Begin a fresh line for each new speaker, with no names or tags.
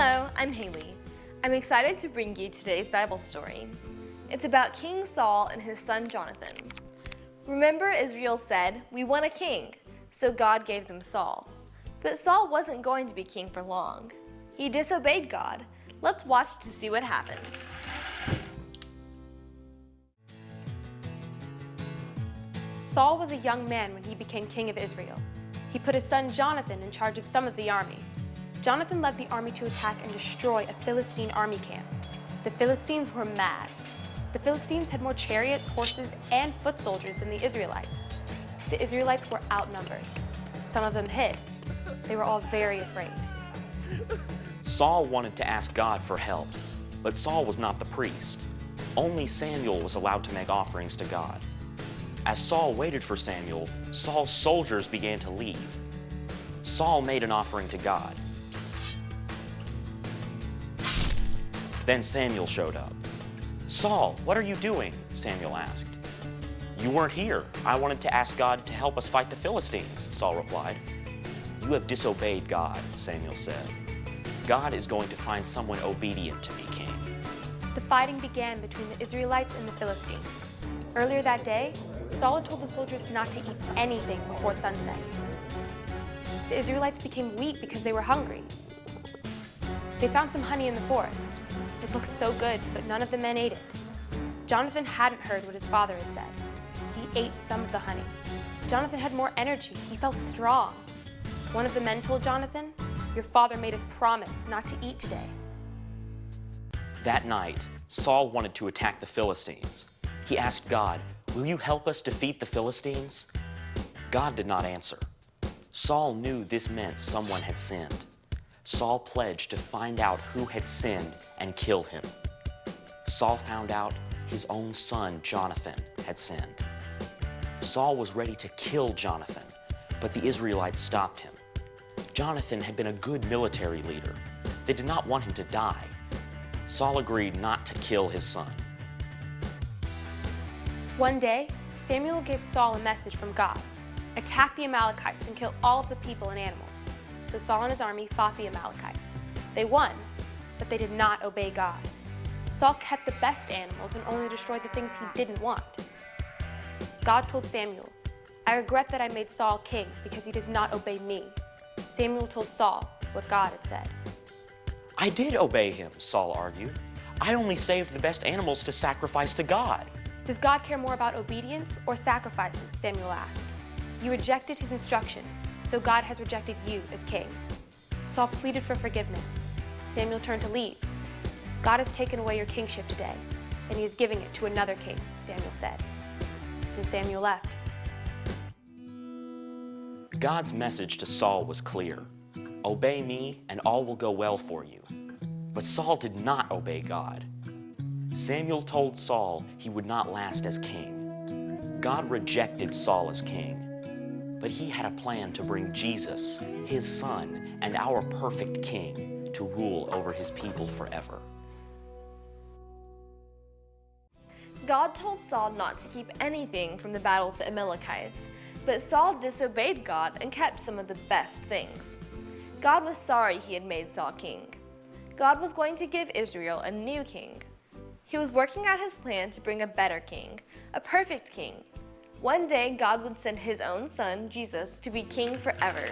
Hello, I'm Haley. I'm excited to bring you today's Bible story. It's about King Saul and his son Jonathan. Remember, Israel said, "We want a king," so God gave them Saul. But Saul wasn't going to be king for long. He disobeyed God. Let's watch to see what happened.
Saul was a young man when he became king of Israel. He put his son Jonathan in charge of some of the army. Jonathan led the army to attack and destroy a Philistine army camp. The Philistines were mad. The Philistines had more chariots, horses, and foot soldiers than the Israelites. The Israelites were outnumbered. Some of them hid. They were all very afraid.
Saul wanted to ask God for help, but Saul was not the priest. Only Samuel was allowed to make offerings to God. As Saul waited for Samuel, Saul's soldiers began to leave. Saul made an offering to God. Then Samuel showed up. "Saul, what are you doing?" Samuel asked. "You weren't here. I wanted to ask God to help us fight the Philistines," Saul replied. "You have disobeyed God," Samuel said. "God is going to find someone obedient to be king."
The fighting began between the Israelites and the Philistines. Earlier that day, Saul had told the soldiers not to eat anything before sunset. The Israelites became weak because they were hungry. They found some honey in the forest. It looked so good, but none of the men ate it. Jonathan hadn't heard what his father had said. He ate some of the honey. Jonathan had more energy. He felt strong. One of the men told Jonathan, "Your father made us promise not to eat today."
That night, Saul wanted to attack the Philistines. He asked God, "Will you help us defeat the Philistines?" God did not answer. Saul knew this meant someone had sinned. Saul pledged to find out who had sinned and kill him. Saul found out his own son, Jonathan, had sinned. Saul was ready to kill Jonathan, but the Israelites stopped him. Jonathan had been a good military leader. They did not want him to die. Saul agreed not to kill his son.
One day, Samuel gave Saul a message from God. Attack the Amalekites and kill all of the people and animals. So Saul and his army fought the Amalekites. They won, but they did not obey God. Saul kept the best animals and only destroyed the things he didn't want. God told Samuel, "I regret that I made Saul king because he does not obey me." Samuel told Saul what God had said.
"I did obey him," Saul argued. "I only saved the best animals to sacrifice to God."
Does God care more about obedience or sacrifices? Samuel asked. You rejected his instruction, so God has rejected you as king. Saul pleaded for forgiveness. Samuel turned to leave. God has taken away your kingship today, and he is giving it to another king, Samuel said. Then Samuel left.
God's message to Saul was clear. "Obey me, and all will go well for you." But Saul did not obey God. Samuel told Saul he would not last as king. God rejected Saul as king. But he had a plan to bring Jesus, his son, and our perfect king to rule over his people forever.
God told Saul not to keep anything from the battle with the Amalekites, but Saul disobeyed God and kept some of the best things. God was sorry he had made Saul king. God was going to give Israel a new king. He was working out his plan to bring a better king, a perfect king. One day, God would send his own son, Jesus, to be king forever.